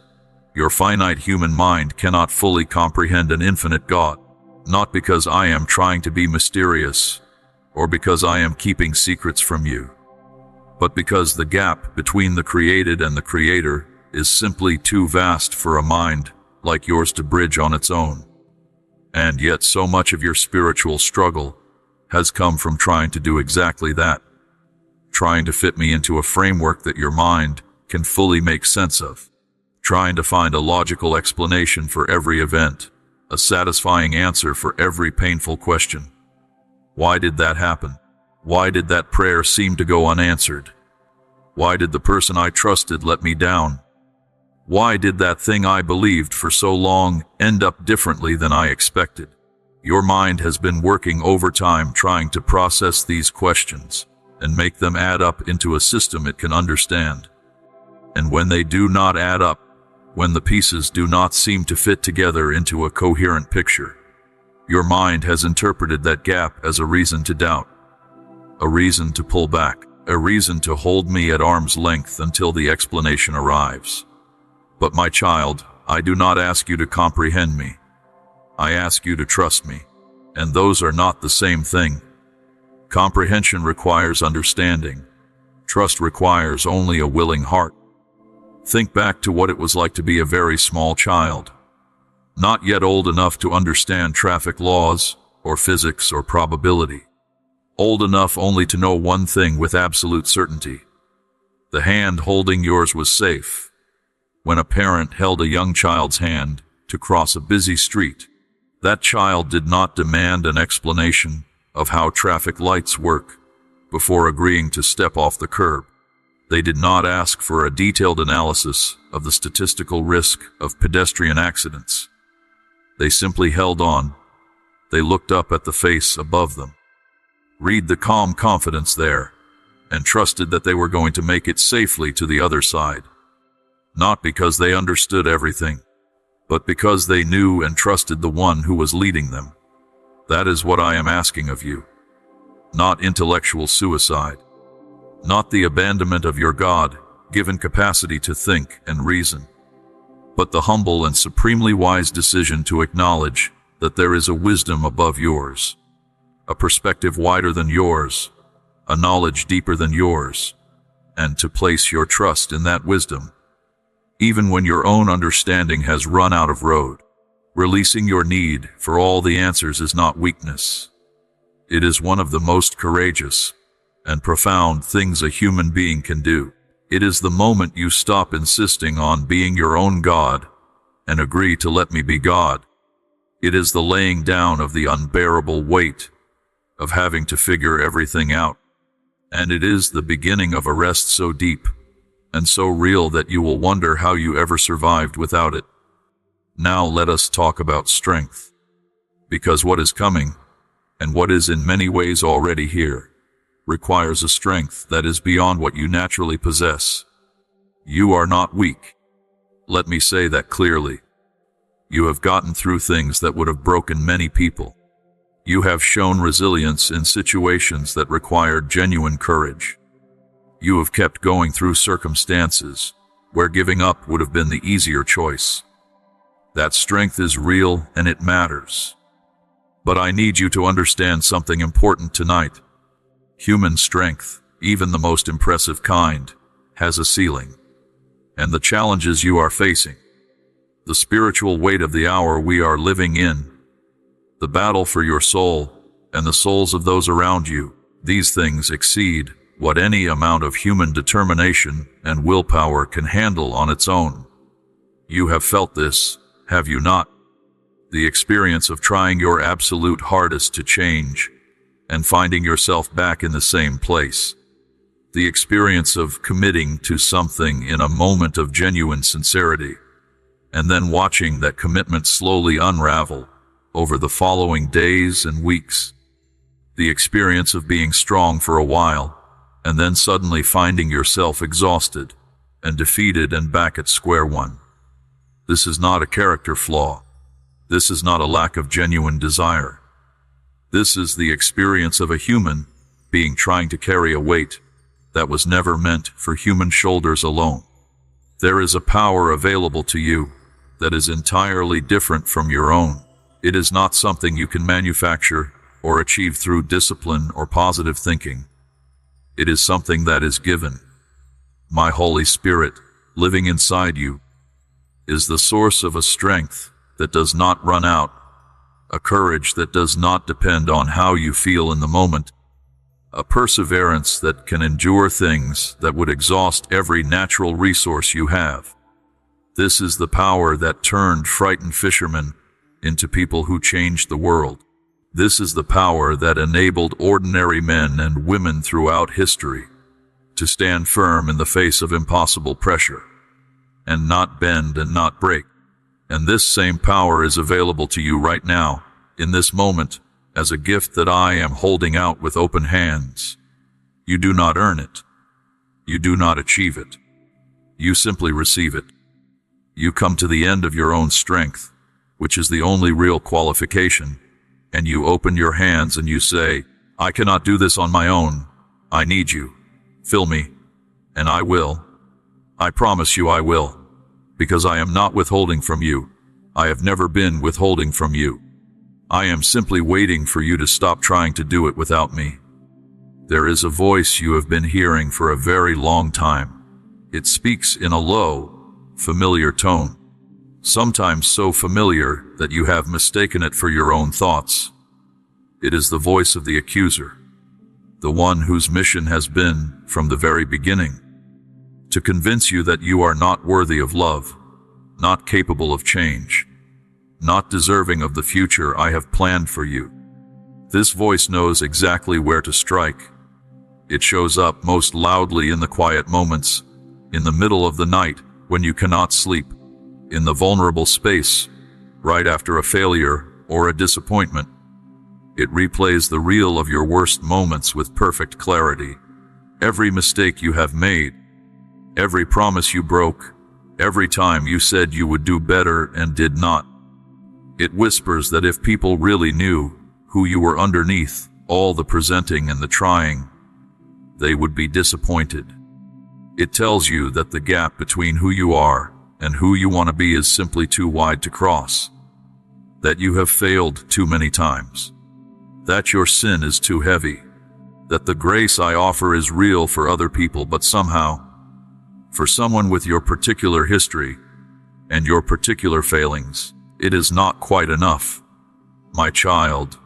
your finite human mind cannot fully comprehend an infinite God. Not because I am trying to be mysterious, or because I am keeping secrets from you, but because the gap between the created and the Creator is simply too vast for a mind like yours to bridge on its own. And yet so much of your spiritual struggle has come from trying to do exactly that, trying to fit me into a framework that your mind can fully make sense of, trying to find a logical explanation for every event, a satisfying answer for every painful question. Why did that happen? Why did that prayer seem to go unanswered? Why did the person I trusted let me down? Why did that thing I believed for so long end up differently than I expected? Your mind has been working overtime trying to process these questions and make them add up into a system it can understand. And when they do not add up, when the pieces do not seem to fit together into a coherent picture, your mind has interpreted that gap as a reason to doubt, a reason to pull back, a reason to hold me at arm's length until the explanation arrives. But my child, I do not ask you to comprehend me. I ask you to trust me, and those are not the same thing. Comprehension requires understanding. Trust requires only a willing heart. Think back to what it was like to be a very small child, not yet old enough to understand traffic laws or physics or probability, old enough only to know one thing with absolute certainty: the hand holding yours was safe. When a parent held a young child's hand to cross a busy street, that child did not demand an explanation of how traffic lights work before agreeing to step off the curb. They did not ask for a detailed analysis of the statistical risk of pedestrian accidents. They simply held on. They looked up at the face above them. Read the calm confidence there, and trusted that they were going to make it safely to the other side. Not because they understood everything, but because they knew and trusted the one who was leading them. That is what I am asking of you. Not intellectual suicide. Not the abandonment of your God-given capacity to think and reason, but the humble and supremely wise decision to acknowledge that there is a wisdom above yours, a perspective wider than yours, a knowledge deeper than yours, and to place your trust in that wisdom, even when your own understanding has run out of road. Releasing your need for all the answers is not weakness. It is one of the most courageous and profound things a human being can do. It is the moment you stop insisting on being your own God and agree to let me be God. It is the laying down of the unbearable weight of having to figure everything out. And it is the beginning of a rest so deep and so real that you will wonder how you ever survived without it. Now let us talk about strength. Because what is coming, and what is in many ways already here, requires a strength that is beyond what you naturally possess. You are not weak. Let me say that clearly. You have gotten through things that would have broken many people. You have shown resilience in situations that required genuine courage. You have kept going through circumstances where giving up would have been the easier choice. That strength is real and it matters. But I need you to understand something important tonight. Human strength, even the most impressive kind, has a ceiling. And the challenges you are facing, the spiritual weight of the hour we are living in, the battle for your soul, and the souls of those around you. These things exceed what any amount of human determination and willpower can handle on its own. You have felt this, have you not? The experience of trying your absolute hardest to change and finding yourself back in the same place. The experience of committing to something in a moment of genuine sincerity, and then watching that commitment slowly unravel over the following days and weeks. The experience of being strong for a while, and then suddenly finding yourself exhausted and defeated and back at square one. This is not a character flaw. This is not a lack of genuine desire. This is the experience of a human being trying to carry a weight that was never meant for human shoulders alone. There is a power available to you that is entirely different from your own. It is not something you can manufacture or achieve through discipline or positive thinking. It is something that is given. My Holy Spirit, living inside you, is the source of a strength that does not run out, a courage that does not depend on how you feel in the moment, a perseverance that can endure things that would exhaust every natural resource you have. This is the power that turned frightened fishermen into people who changed the world. This is the power that enabled ordinary men and women throughout history to stand firm in the face of impossible pressure, and not bend and not break. And this same power is available to you right now, in this moment, as a gift that I am holding out with open hands. You do not earn it. You do not achieve it. You simply receive it. You come to the end of your own strength, which is the only real qualification, and you open your hands and you say, I cannot do this on my own. I need you. Fill me. And I will. I promise you I will. Because I am not withholding from you. I have never been withholding from you. I am simply waiting for you to stop trying to do it without me. There is a voice you have been hearing for a very long time. It speaks in a low, familiar tone. Sometimes so familiar that you have mistaken it for your own thoughts. It is the voice of the accuser, the one whose mission has been, from the very beginning, to convince you that you are not worthy of love, not capable of change, not deserving of the future I have planned for you. This voice knows exactly where to strike. It shows up most loudly in the quiet moments, in the middle of the night when you cannot sleep, in the vulnerable space, right after a failure or a disappointment. It replays the reel of your worst moments with perfect clarity. Every mistake you have made, every promise you broke, every time you said you would do better and did not. It whispers that if people really knew who you were underneath all the presenting and the trying, they would be disappointed. It tells you that the gap between who you are and who you want to be is simply too wide to cross, that you have failed too many times, that your sin is too heavy, that the grace I offer is real for other people, but somehow, for someone with your particular history and your particular failings, it is not quite enough. My child,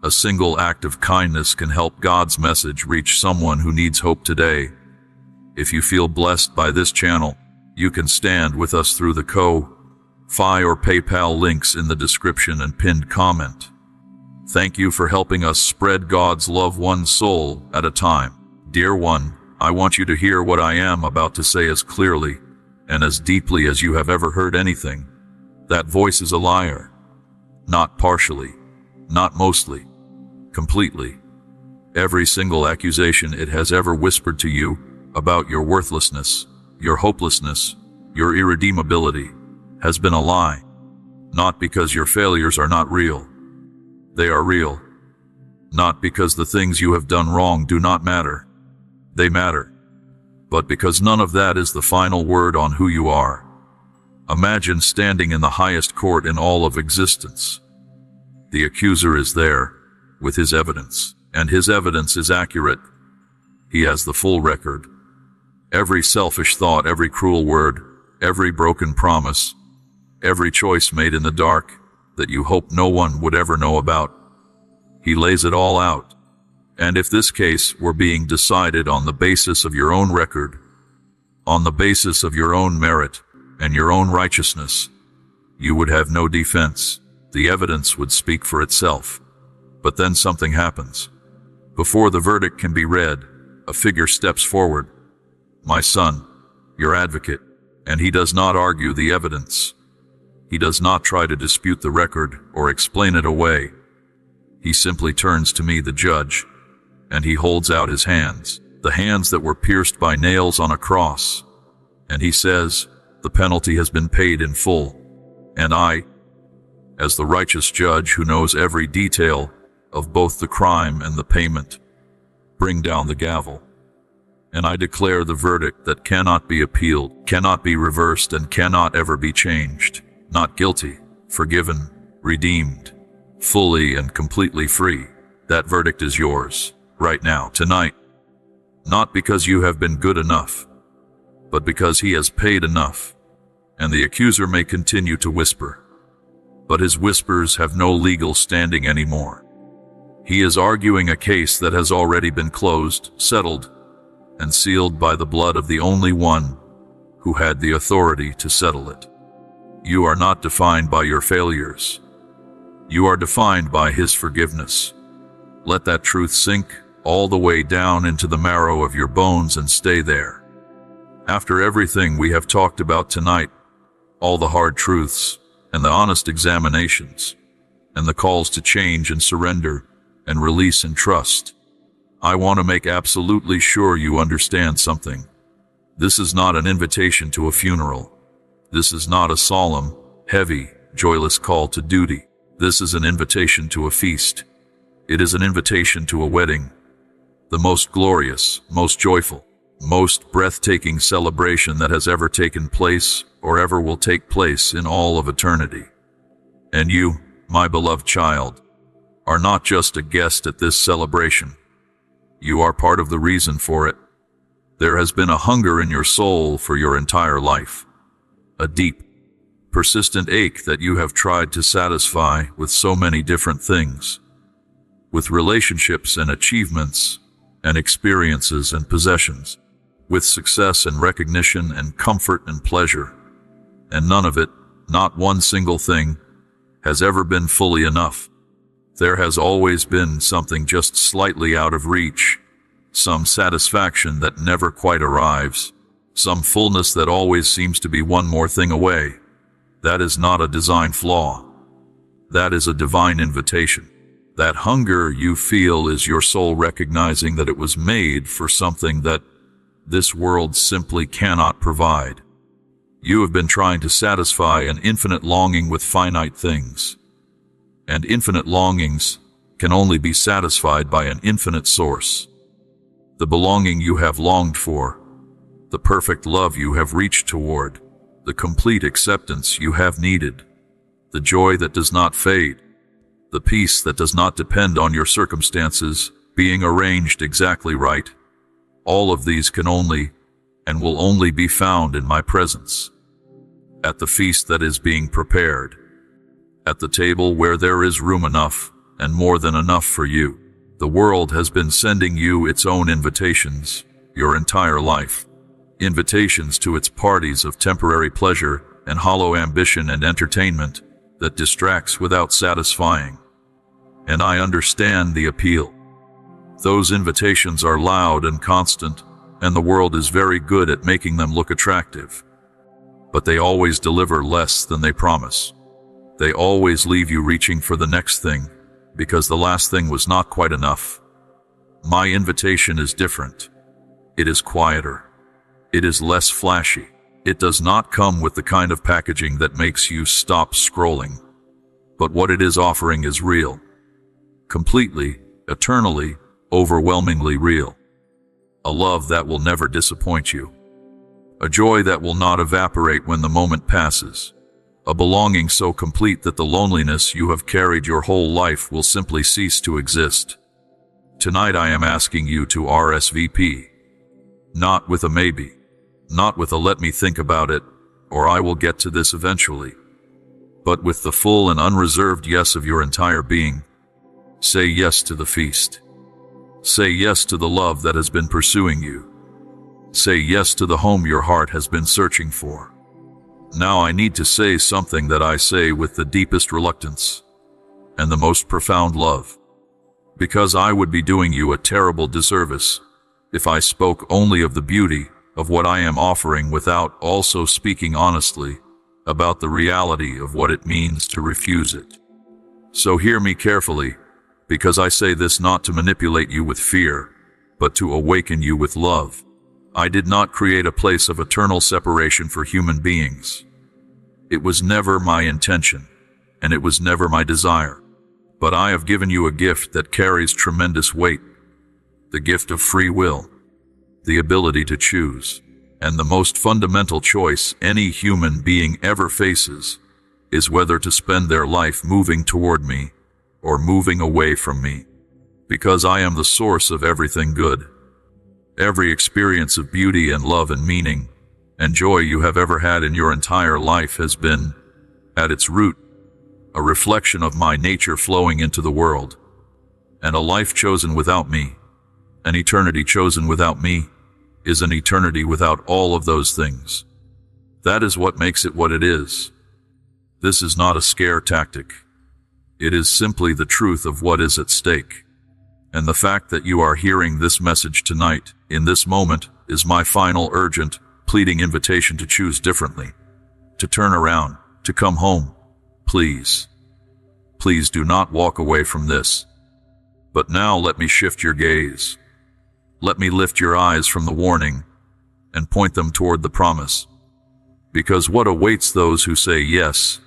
a single act of kindness can help God's message reach someone who needs hope today. If you feel blessed by this channel, you can stand with us through the Ko-Fi or PayPal links in the description and pinned comment. Thank you for helping us spread God's love one soul at a time. Dear one, I want you to hear what I am about to say as clearly and as deeply as you have ever heard anything. That voice is a liar. Not partially, not mostly, completely. Every single accusation it has ever whispered to you about your worthlessness, your hopelessness, your irredeemability, has been a lie. Not because your failures are not real. They are real. Not because the things you have done wrong do not matter. They matter. But because none of that is the final word on who you are. Imagine standing in the highest court in all of existence. The accuser is there, with his evidence, and his evidence is accurate. He has the full record. Every selfish thought, every cruel word, every broken promise, every choice made in the dark that you hope no one would ever know about. He lays it all out. And if this case were being decided on the basis of your own record, on the basis of your own merit and your own righteousness, you would have no defense. The evidence would speak for itself. But then something happens. Before the verdict can be read, a figure steps forward. My son, your advocate, and he does not argue the evidence. He does not try to dispute the record or explain it away. He simply turns to me, the judge, and he holds out his hands, the hands that were pierced by nails on a cross, and he says, the penalty has been paid in full. And I, as the righteous judge who knows every detail of both the crime and the payment, bring down the gavel, and I declare the verdict that cannot be appealed, cannot be reversed, and cannot ever be changed. Not guilty, forgiven, redeemed, fully and completely free. That verdict is yours, right now, tonight. Not because you have been good enough, but because he has paid enough. And the accuser may continue to whisper, but his whispers have no legal standing anymore. He is arguing a case that has already been closed, settled, and sealed by the blood of the only one who had the authority to settle it. You are not defined by your failures. You are defined by his forgiveness. Let that truth sink all the way down into the marrow of your bones and stay there. After everything we have talked about tonight, all the hard truths and the honest examinations and the calls to change and surrender and release and trust, I want to make absolutely sure you understand something. This is not an invitation to a funeral. This is not a solemn, heavy, joyless call to duty. This is an invitation to a feast. It is an invitation to a wedding. The most glorious, most joyful, most breathtaking celebration that has ever taken place or ever will take place in all of eternity. And you, my beloved child, are not just a guest at this celebration. You are part of the reason for it. There has been a hunger in your soul for your entire life. A deep, persistent ache that you have tried to satisfy with so many different things. With relationships and achievements and experiences and possessions. With success and recognition and comfort and pleasure. And none of it, not one single thing, has ever been fully enough. There has always been something just slightly out of reach. Some satisfaction that never quite arrives. Some fullness that always seems to be one more thing away. That is not a design flaw. That is a divine invitation. That hunger you feel is your soul recognizing that it was made for something that this world simply cannot provide. You have been trying to satisfy an infinite longing with finite things. And infinite longings can only be satisfied by an infinite source. The belonging you have longed for, the perfect love you have reached toward, the complete acceptance you have needed, the joy that does not fade, the peace that does not depend on your circumstances being arranged exactly right. All of these can only and will only be found in my presence. At the feast that is being prepared. At the table where there is room enough and more than enough for you. The world has been sending you its own invitations, your entire life. Invitations to its parties of temporary pleasure and hollow ambition and entertainment that distracts without satisfying. And I understand the appeal. Those invitations are loud and constant, and the world is very good at making them look attractive. But they always deliver less than they promise. They always leave you reaching for the next thing, because the last thing was not quite enough. My invitation is different. It is quieter. It is less flashy. It does not come with the kind of packaging that makes you stop scrolling. But what it is offering is real. Completely, eternally, overwhelmingly real. A love that will never disappoint you. A joy that will not evaporate when the moment passes. A belonging so complete that the loneliness you have carried your whole life will simply cease to exist. Tonight I am asking you to RSVP. Not with a maybe. Not with a let me think about it, or I will get to this eventually. But with the full and unreserved yes of your entire being. Say yes to the feast. Say yes to the love that has been pursuing you. Say yes to the home your heart has been searching for. Now I need to say something that I say with the deepest reluctance and the most profound love, because I would be doing you a terrible disservice if I spoke only of the beauty of what I am offering without also speaking honestly about the reality of what it means to refuse it. So hear me carefully, because I say this not to manipulate you with fear, but to awaken you with love. I did not create a place of eternal separation for human beings. It was never my intention, and it was never my desire. But I have given you a gift that carries tremendous weight, the gift of free will, the ability to choose. And the most fundamental choice any human being ever faces is whether to spend their life moving toward me or moving away from me, because I am the source of everything good. Every experience of beauty and love and meaning and joy you have ever had in your entire life has been, at its root, a reflection of my nature flowing into the world. And a life chosen without me, an eternity chosen without me, is an eternity without all of those things. That is what makes it what it is. This is not a scare tactic. It is simply the truth of what is at stake. And the fact that you are hearing this message tonight, in this moment, is my final urgent, pleading invitation to choose differently, to turn around, to come home. Please, please do not walk away from this. But now let me shift your gaze. Let me lift your eyes from the warning and point them toward the promise. Because what awaits those who say yes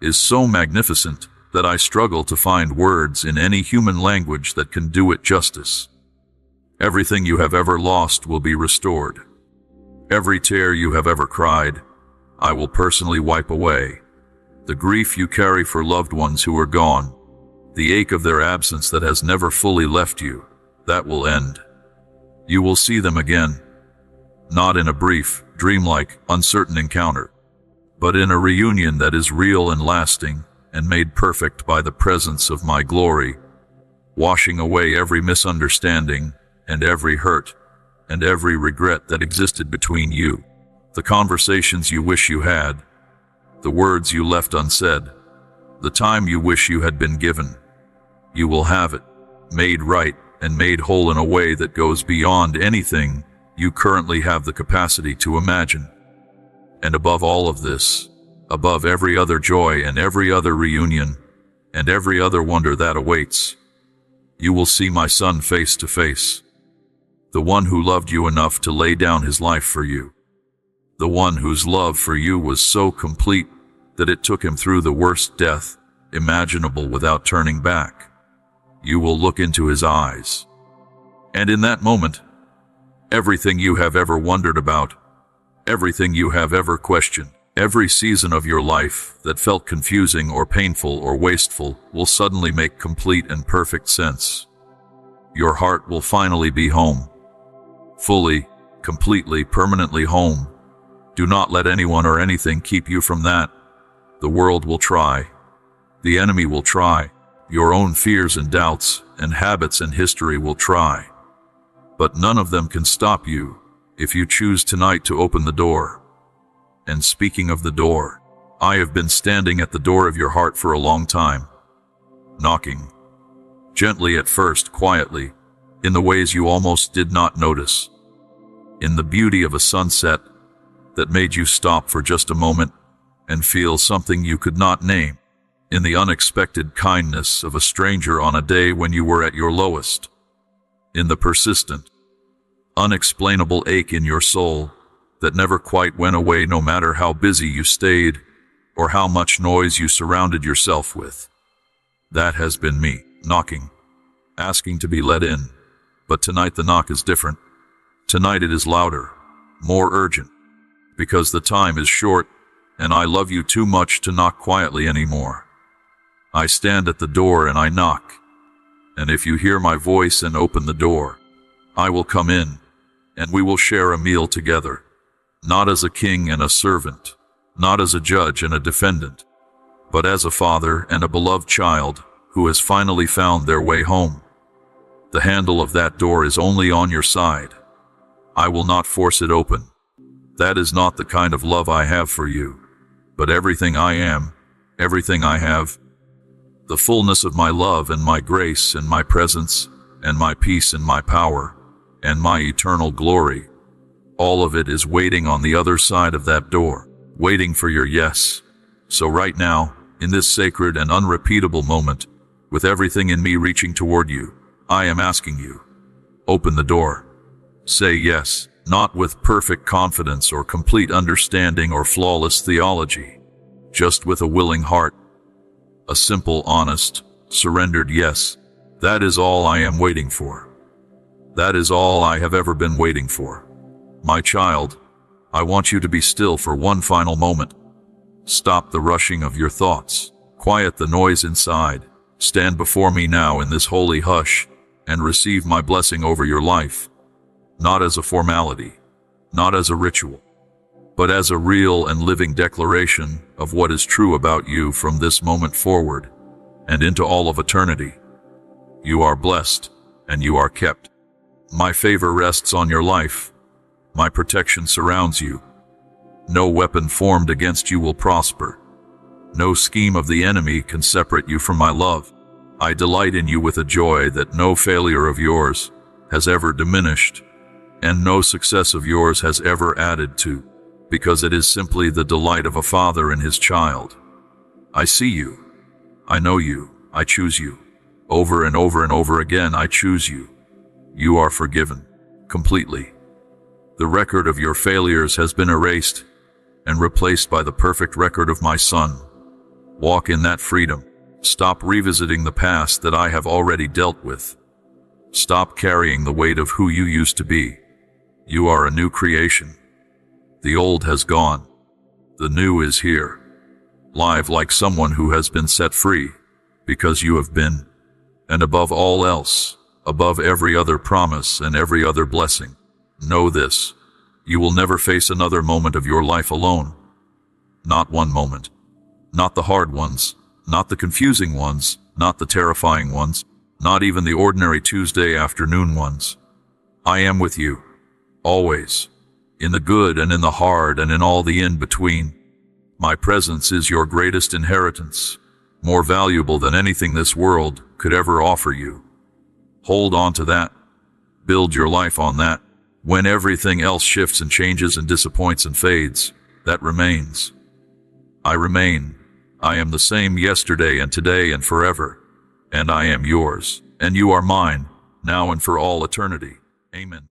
is so magnificent that I struggle to find words in any human language that can do it justice. Everything you have ever lost will be restored. Every tear you have ever cried, I will personally wipe away. The grief you carry for loved ones who are gone, the ache of their absence that has never fully left you, that will end. You will see them again, not in a brief, dreamlike, uncertain encounter, but in a reunion that is real and lasting and made perfect by the presence of my glory, washing away every misunderstanding and every hurt and every regret that existed between you, the conversations you wish you had, the words you left unsaid, the time you wish you had been given. You will have it, made right and made whole in a way that goes beyond anything you currently have the capacity to imagine. And above all of this, above every other joy and every other reunion and every other wonder that awaits, you will see my son face to face, the one who loved you enough to lay down his life for you, the one whose love for you was so complete that it took him through the worst death imaginable without turning back. You will look into his eyes, and in that moment, everything you have ever wondered about, everything you have ever questioned, every season of your life that felt confusing or painful or wasteful will suddenly make complete and perfect sense. Your heart will finally be home. Fully, completely, permanently home. Do not let anyone or anything keep you from that. The world will try. The enemy will try. Your own fears and doubts and habits and history will try. But none of them can stop you if you choose tonight to open the door. And speaking of the door, I have been standing at the door of your heart for a long time, knocking. Gently at first, quietly, in the ways you almost did not notice. In the beauty of a sunset that made you stop for just a moment and feel something you could not name. In the unexpected kindness of a stranger on a day when you were at your lowest. In the persistent, unexplainable ache in your soul that never quite went away no matter how busy you stayed or how much noise you surrounded yourself with. That has been me, knocking, asking to be let in. But tonight the knock is different. Tonight it is louder, more urgent, because the time is short and I love you too much to knock quietly anymore. I stand at the door and I knock, and if you hear my voice and open the door, I will come in, and we will share a meal together, not as a king and a servant, not as a judge and a defendant, but as a father and a beloved child who has finally found their way home. The handle of that door is only on your side. I will not force it open. That is not the kind of love I have for you. But everything I am, everything I have, the fullness of my love and my grace and my presence and my peace and my power and my eternal glory, all of it is waiting on the other side of that door, waiting for your yes. So right now, in this sacred and unrepeatable moment, with everything in me reaching toward you, I am asking you, open the door. Say yes, not with perfect confidence or complete understanding or flawless theology, just with a willing heart. A simple, honest, surrendered yes. That is all I am waiting for. That is all I have ever been waiting for. My child, I want you to be still for one final moment. Stop the rushing of your thoughts. Quiet the noise inside. Stand before me now in this holy hush and receive my blessing over your life. Not as a formality, not as a ritual, but as a real and living declaration of what is true about you from this moment forward and into all of eternity. You are blessed and you are kept. My favor rests on your life. My protection surrounds you. No weapon formed against you will prosper. No scheme of the enemy can separate you from my love. I delight in you with a joy that no failure of yours has ever diminished, and no success of yours has ever added to, because it is simply the delight of a father in his child. I see you. I know you. I choose you. Over and over and over again, I choose you. You are forgiven, completely. The record of your failures has been erased and replaced by the perfect record of my Son. Walk in that freedom. Stop revisiting the past that I have already dealt with. Stop carrying the weight of who you used to be. You are a new creation. The old has gone. The new is here. Live like someone who has been set free, because you have been. And above all else, above every other promise and every other blessing, know this: you will never face another moment of your life alone. Not one moment. Not the hard ones, not the confusing ones, not the terrifying ones, not even the ordinary Tuesday afternoon ones. I am with you, always, in the good and in the hard and in all the in-between. My presence is your greatest inheritance, more valuable than anything this world could ever offer you. Hold on to that. Build your life on that. When everything else shifts and changes and disappoints and fades, that remains. I remain. I am the same yesterday and today and forever. And I am yours, and you are mine, now and for all eternity. Amen.